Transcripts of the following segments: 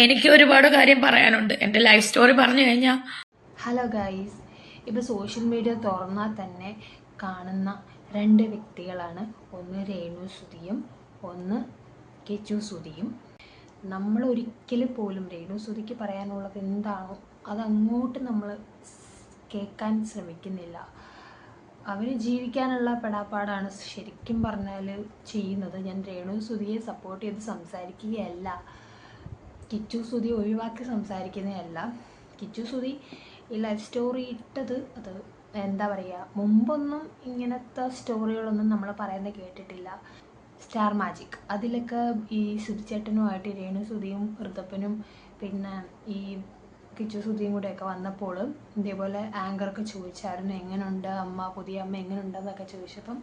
എനിക്ക് ഒരുപാട് കാര്യം പറയാനുണ്ട്. എൻ്റെ ലൈഫ് സ്റ്റോറി പറഞ്ഞു കഴിഞ്ഞാൽ ഹലോ ഗൈസ്, ഇപ്പോൾ സോഷ്യൽ മീഡിയ തുറന്നാൽ തന്നെ കാണുന്ന രണ്ട് വ്യക്തികളാണ്. ഒന്ന് രേണു സുധിയും ഒന്ന് കിച്ചു സുധിയും. നമ്മൾ ഒരിക്കലും പോലും രേണു സുധിക്ക് പറയാനുള്ളത് എന്താണോ അതങ്ങോട്ട് നമ്മൾ കേൾക്കാൻ ശ്രമിക്കുന്നില്ല. അവർ ജീവിക്കാനുള്ള പെടാപ്പാടാണ് ശരിക്കും പറഞ്ഞാൽ ചെയ്യുന്നത്. ഞാൻ രേണു സുധിയെ സപ്പോർട്ട് ചെയ്ത് സംസാരിക്കുകയല്ല, കിച്ചു സുധി ഒഴിവാക്കി സംസാരിക്കുന്നതല്ല. കിച്ചു സുധി ഈ ലൈഫ് സ്റ്റോറി ഇട്ടത് അത് എന്താ പറയുക, മുമ്പൊന്നും ഇങ്ങനത്തെ സ്റ്റോറികളൊന്നും നമ്മൾ പറയുന്നത് കേട്ടിട്ടില്ല. സ്റ്റാർ മാജിക് അതിലൊക്കെ ഈ സുധിച്ചേട്ടനുമായിട്ട് രേണു സുധിയും ഋതപ്പനും പിന്നെ ഈ കിച്ചു സുധിയും കൂടെയൊക്കെ വന്നപ്പോൾ ഇതേപോലെ ആങ്കർക്ക് ചോദിച്ചായിരുന്നു എങ്ങനെയുണ്ട് അമ്മ, പുതിയ അമ്മ എങ്ങനെയുണ്ടെന്നൊക്കെ ചോദിച്ചപ്പം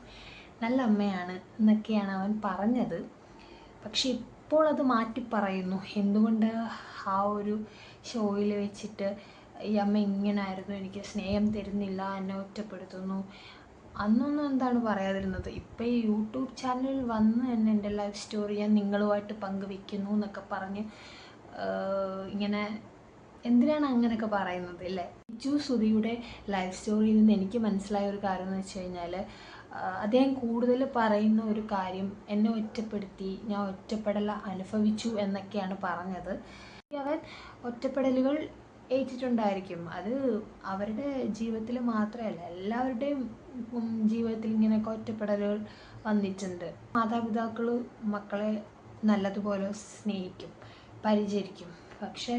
നല്ല അമ്മയാണ് എന്നൊക്കെയാണ് അവൻ പറഞ്ഞത്. പക്ഷെ ഇപ്പോൾ അത് മാറ്റി പറയുന്നു. എന്തുകൊണ്ട് ആ ഒരു ഷോയിൽ വെച്ചിട്ട് ഈ അമ്മ ഇങ്ങനായിരുന്നു, എനിക്ക് സ്നേഹം തരുന്നില്ല, എന്നെ ഒറ്റപ്പെടുത്തുന്നു, അന്നൊന്നും എന്താണ് പറയാതിരുന്നത്. ഇപ്പം ഈ യൂട്യൂബ് ചാനലിൽ വന്ന് തന്നെ എൻ്റെ ലൈഫ് സ്റ്റോറി ഞാൻ നിങ്ങളുമായിട്ട് പങ്കുവെക്കുന്നു എന്നൊക്കെ പറഞ്ഞ് ഇങ്ങനെ എന്തിനാണ് അങ്ങനെയൊക്കെ പറയുന്നത് അല്ലേ? കിച്ചു സുധിയുടെ ലൈഫ് സ്റ്റോറിയിൽ നിന്ന് എനിക്ക് മനസ്സിലായ ഒരു കാര്യം എന്ന് വെച്ച് കഴിഞ്ഞാൽ, അദ്ദേഹം കൂടുതൽ പറയുന്ന ഒരു കാര്യം എന്നെ ഒറ്റപ്പെടുത്തി, ഞാൻ ഒറ്റപ്പെടൽ അനുഭവിച്ചു എന്നൊക്കെയാണ് പറഞ്ഞത്. അവൻ ഒറ്റപ്പെടലുകൾ ഏറ്റിട്ടുണ്ടായിരിക്കും. അത് അവരുടെ ജീവിതത്തിൽ മാത്രമല്ല, എല്ലാവരുടെയും ജീവിതത്തിൽ ഇങ്ങനെയൊക്കെ ഒറ്റപ്പെടലുകൾ വന്നിട്ടുണ്ട്. മാതാപിതാക്കൾ മക്കളെ നല്ലതുപോലെ സ്നേഹിക്കും, പരിചരിക്കും. പക്ഷെ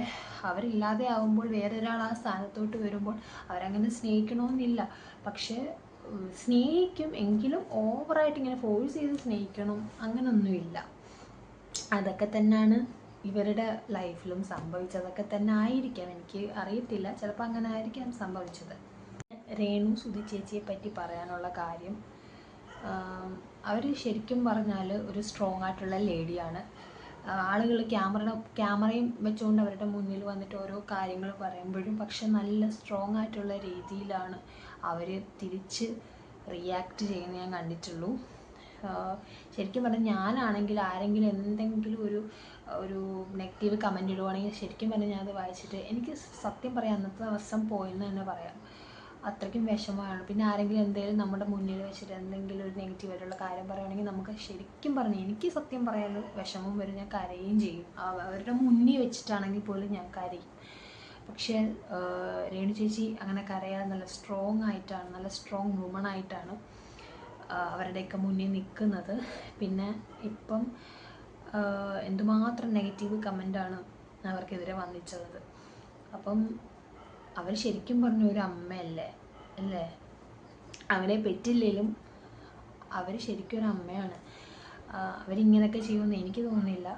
അവരില്ലാതെ ആവുമ്പോൾ വേറൊരാൾ ആ സ്ഥാനത്തോട്ട് വരുമ്പോൾ അവരങ്ങനെ സ്നേഹിക്കണമെന്നില്ല. പക്ഷേ സ്നേഹിക്കും, എങ്കിലും ഓവറായിട്ട് ഇങ്ങനെ ഫോഴ്സ് ചെയ്ത് സ്നേഹിക്കണം അങ്ങനൊന്നുമില്ല. അതൊക്കെ തന്നെയാണ് ഇവരുടെ ലൈഫിലും സംഭവിച്ചതൊക്കെ തന്നെ ആയിരിക്കാം, എനിക്ക് അറിയത്തില്ല, ചിലപ്പോൾ അങ്ങനെ ആയിരിക്കാം സംഭവിച്ചത്. രേണു സുധി ചേച്ചിയെ പറ്റി പറയാനുള്ള കാര്യം, അവർ ശരിക്കും പറഞ്ഞാൽ ഒരു സ്ട്രോങ് ആയിട്ടുള്ള ലേഡിയാണ്. ആളുകൾ ക്യാമറയും വെച്ചുകൊണ്ട് അവരുടെ മുന്നിൽ വന്നിട്ട് ഓരോ കാര്യങ്ങൾ പറയുമ്പോഴും പക്ഷെ നല്ല സ്ട്രോങ് ആയിട്ടുള്ള രീതിയിലാണ് അവർ തിരിച്ച് റിയാക്ട് ചെയ്യുന്നത് ഞാൻ കണ്ടിട്ടുള്ളൂ. ശരിക്കും പറഞ്ഞാൽ ഞാനാണെങ്കിൽ ആരെങ്കിലും എന്തെങ്കിലും ഒരു നെഗറ്റീവ് കമൻ്റ് ഇടുവാണെങ്കിൽ ശരിക്കും പറഞ്ഞാൽ ഞാനത് വായിച്ചിട്ട് എനിക്ക് സത്യം പറയാം അന്നത്തെ ദിവസം പോയെന്ന് തന്നെ പറയാം. അത്രയ്ക്കും വിഷമമാണ്. പിന്നെ ആരെങ്കിലും എന്തെങ്കിലും നമ്മുടെ മുന്നിൽ വെച്ചിട്ട് എന്തെങ്കിലും ഒരു നെഗറ്റീവായിട്ടുള്ള കാര്യം പറയുകയാണെങ്കിൽ നമുക്ക് ശരിക്കും പറഞ്ഞാൽ എനിക്ക് സത്യം പറയാൻ വിഷമം വരും, ഞാൻ കരയുകയും ചെയ്യും. അവരുടെ മുന്നിൽ വെച്ചിട്ടാണെങ്കിൽ പോലും ഞാൻ കരയും. പക്ഷേ രേണു ചേച്ചി അങ്ങനെ കരയാതെ നല്ല സ്ട്രോങ് ആയിട്ടാണ്, നല്ല സ്ട്രോങ് വുമൺ ആയിട്ടാണ് അവരുടെയൊക്കെ മുന്നിൽ നിൽക്കുന്നത്. പിന്നെ ഇപ്പം എന്തുമാത്രം നെഗറ്റീവ് കമൻ്റാണ് അവർക്കെതിരെ വന്നിട്ടുള്ളത്. അപ്പം അവർ ശരിക്കും പറഞ്ഞ ഒരു അമ്മയല്ലേ അല്ലേ? അവരെ പറ്റില്ലെങ്കിലും അവർ ശരിക്കും ഒരു അമ്മയാണ്. അവരിങ്ങനെയൊക്കെ ചെയ്യുമെന്ന് എനിക്ക് തോന്നുന്നില്ല.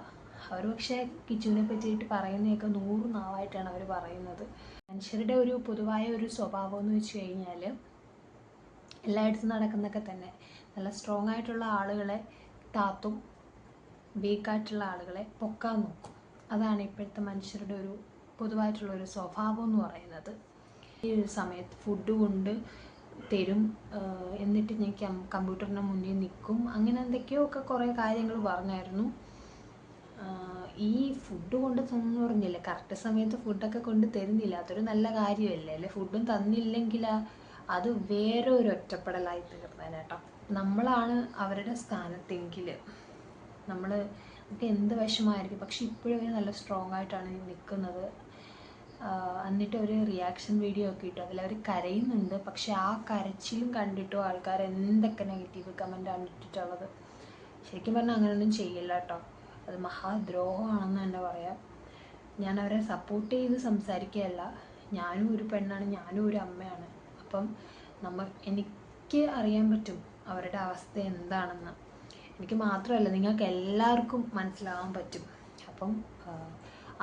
അവർ പക്ഷേ കിച്ചുവിനെ പറ്റിയിട്ട് പറയുന്നതൊക്കെ 100 നാവായിട്ടാണ് അവർ പറയുന്നത്. മനുഷ്യരുടെ ഒരു പൊതുവായ ഒരു സ്വഭാവം എന്ന് വെച്ച് കഴിഞ്ഞാൽ എല്ലായിടത്തും നടക്കുന്നതൊക്കെ തന്നെ നല്ല സ്ട്രോങ് ആയിട്ടുള്ള ആളുകളെ താത്തും, വീക്കായിട്ടുള്ള ആളുകളെ പൊക്കാൻ നോക്കും. അതാണ് ഇപ്പോഴത്തെ മനുഷ്യരുടെ ഒരു പൊതുവായിട്ടുള്ള ഒരു സ്വഭാവം എന്ന് പറയുന്നത്. ഈ ഒരു സമയത്ത് ഫുഡ് കൊണ്ട് തരും, എന്നിട്ട് ഞാൻ കമ്പ്യൂട്ടറിന് മുന്നിൽ നിൽക്കും, അങ്ങനെ എന്തൊക്കെയോ ഒക്കെ കുറേ കാര്യങ്ങൾ പറഞ്ഞായിരുന്നു. ഈ ഫുഡ് കൊണ്ട് തന്നു പറഞ്ഞില്ലേ, കറക്റ്റ് സമയത്ത് ഫുഡൊക്കെ കൊണ്ട് തരുന്നില്ല, അതൊരു നല്ല കാര്യമല്ലേ അല്ലേ? ഫുഡും തന്നില്ലെങ്കിൽ അത് വേറെ ഒരു ഒറ്റപ്പെടലായി തീർന്നേനെ കേട്ടോ. നമ്മളാണ് അവരുടെ സ്ഥാനത്തെങ്കിൽ നമുക്ക് എന്ത് വിഷമമായിരിക്കും. പക്ഷെ ഇപ്പോഴും അവർ നല്ല സ്ട്രോങ് ആയിട്ടാണ് നിൽക്കുന്നത്. എന്നിട്ട് ഒരു റിയാക്ഷൻ വീഡിയോ ഒക്കെ ഇട്ടു, അതിലവർ കരയുന്നുണ്ട്. പക്ഷെ ആ കരച്ചിലും കണ്ടിട്ടോ ആൾക്കാർ എന്തൊക്കെ നെഗറ്റീവ് കമൻ്റാണ് ഇട്ടിട്ടുള്ളത്. ശരിക്കും പറഞ്ഞാൽ അങ്ങനെയൊന്നും ചെയ്യില്ല കേട്ടോ, അത് മഹാദ്രോഹമാണെന്ന് തന്നെ പറയാം. ഞാൻ അവരെ സപ്പോർട്ട് ചെയ്ത് സംസാരിക്കുകയല്ല, ഞാനും ഒരു പെണ്ണാണ്, ഞാനും ഒരു അമ്മയാണ്. അപ്പം എനിക്ക് അറിയാൻ പറ്റും അവരുടെ അവസ്ഥ എന്താണെന്ന്. എനിക്ക് മാത്രമല്ല, നിങ്ങൾക്ക് എല്ലാവർക്കും മനസ്സിലാവാൻ പറ്റും. അപ്പം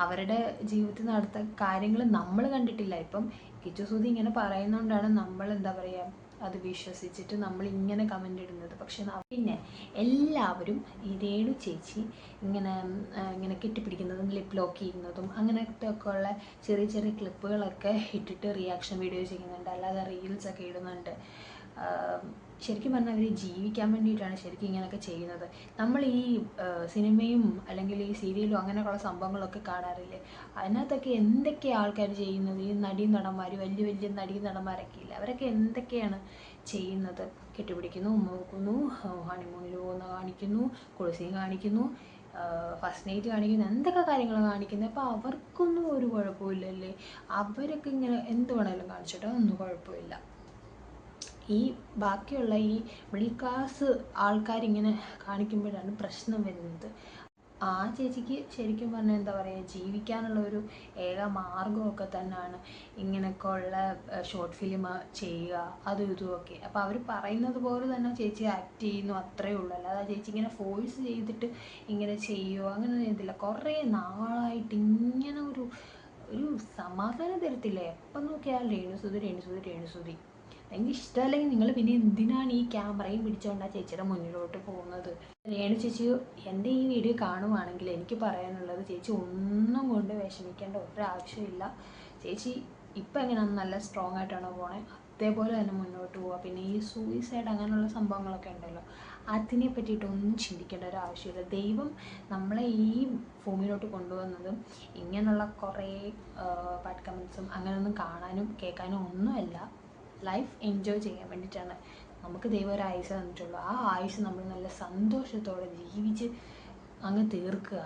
അവരുടെ ജീവിതത്തിൽ നടത്ത കാര്യങ്ങൾ നമ്മൾ കണ്ടിട്ടില്ല. ഇപ്പം കിച്ചു സുധി ഇങ്ങനെ പറയുന്നതുകൊണ്ടാണ് നമ്മൾ എന്താ പറയുക അത് വിശ്വസിച്ചിട്ട് നമ്മൾ ഇങ്ങനെ കമൻ്റ് ഇടുന്നത്. പക്ഷെ പിന്നെ എല്ലാവരും ഈ രേണു ചേച്ചി ഇങ്ങനെ കെട്ടിപ്പിടിക്കുന്നതും ലിപ്പ് ലോക്ക് ചെയ്യുന്നതും അങ്ങനത്തെ ഒക്കെ ഉള്ള ചെറിയ ചെറിയ ക്ലിപ്പുകളൊക്കെ ഇട്ടിട്ട് റിയാക്ഷൻ വീഡിയോ ചെയ്യുന്നുണ്ട്, അല്ലാതെ റീൽസൊക്കെ ഇടുന്നുണ്ട്. ശരിക്കും പറഞ്ഞാൽ അവർ ജീവിക്കാൻ വേണ്ടിയിട്ടാണ് ശരിക്കും ഇങ്ങനെയൊക്കെ ചെയ്യുന്നത്. നമ്മൾ ഈ സിനിമയും അല്ലെങ്കിൽ ഈ സീരിയലും അങ്ങനെയുള്ള സംഭവങ്ങളൊക്കെ കാണാറില്ലേ, അതിനകത്തൊക്കെ എന്തൊക്കെയാണ് ആൾക്കാർ ചെയ്യുന്നത്. ഈ നടീനടന്മാർ, വലിയ വലിയ നടീനടന്മാരൊക്കെ ഇല്ല, അവരൊക്കെ എന്തൊക്കെയാണ് ചെയ്യുന്നത്. കെട്ടിപ്പിടിക്കുന്നു, ഉമ്മ വെക്കുന്നു, ഹണിമൂണിൽ പോകുന്ന കാണിക്കുന്നു, കുളിസീൻ കാണിക്കുന്നു, ഫസ്റ്റ് നൈറ്റ് കാണിക്കുന്നു, എന്തൊക്കെ കാര്യങ്ങൾ കാണിക്കുന്നത്. അപ്പോൾ അവർക്കൊന്നും ഒരു കുഴപ്പമില്ലല്ലേ. അവരൊക്കെ ഇങ്ങനെ എന്ത് വേണമെങ്കിലും കാണിച്ചിട്ടോ ഒന്നും കുഴപ്പമില്ല. ഈ ബാക്കിയുള്ള ഈ മിഡിൽ ക്ലാസ് ആൾക്കാരിങ്ങനെ കാണിക്കുമ്പോഴാണ് പ്രശ്നം വരുന്നത്. ആ ചേച്ചിക്ക് ശരിക്കും പറഞ്ഞാൽ എന്താ പറയുക, ജീവിക്കാനുള്ള ഒരു ഏക മാർഗമൊക്കെ തന്നെയാണ് ഇങ്ങനെയൊക്കെ ഉള്ള ഷോർട്ട് ഫിലിം ചെയ്യുക, അതും ഇതുമൊക്കെ. അപ്പോൾ അവർ പറയുന്നത് പോലെ തന്നെ ചേച്ചി ആക്ട് ചെയ്യുന്നു, അത്രയേ ഉള്ളൂ. അല്ലാതെ ആ ചേച്ചി ഇങ്ങനെ ഫോഴ്സ് ചെയ്തിട്ട് ഇങ്ങനെ ചെയ്യുമോ അങ്ങനെ ചെയ്തില്ല. കുറേ നാളായിട്ട് ഇങ്ങനെ ഒരു സമാധാനം തരത്തില്ല. എപ്പം നോക്കിയാൽ രേണുസുതി. എനിക്ക് ഇഷ്ടമല്ലെങ്കിൽ നിങ്ങൾ പിന്നെ എന്തിനാണ് ഈ ക്യാമറയും പിടിച്ചുകൊണ്ട് ആ ചേച്ചിയുടെ മുന്നിലോട്ട് പോകുന്നത്. രേണു ചേച്ചി എൻ്റെ ഈ വീഡിയോ കാണുവാണെങ്കിൽ എനിക്ക് പറയാനുള്ളത്, ചേച്ചി ഒന്നും കൊണ്ട് വിഷമിക്കേണ്ട ഒരാവശ്യമില്ല. ചേച്ചി ഇപ്പം എങ്ങനെയാണ് നല്ല സ്ട്രോങ് ആയിട്ടാണോ പോണേ, അതേപോലെ തന്നെ മുന്നോട്ട് പോവുക. പിന്നെ ഈ സൂയിസൈഡ് അങ്ങനെയുള്ള സംഭവങ്ങളൊക്കെ ഉണ്ടല്ലോ, അതിനെ പറ്റിയിട്ടൊന്നും ചിന്തിക്കേണ്ട ഒരു ആവശ്യമില്ല. ദൈവം നമ്മളെ ഈ ഭൂമിയിലോട്ട് കൊണ്ടുവന്നതും ഇങ്ങനെയുള്ള കുറേ ബാഡ് കമൻസും അങ്ങനെയൊന്നും കാണാനും കേൾക്കാനും ഒന്നുമല്ല, ലൈഫ് എൻജോയ് ചെയ്യാൻ വേണ്ടിയിട്ടാണ്. നമുക്ക് ദൈവം ഒരു ആയുസ് തന്നിട്ടുള്ളൂ. ആ ആയുസ് നമ്മൾ നല്ല സന്തോഷത്തോടെ ജീവിച്ച് അങ്ങ് തീർക്കുക.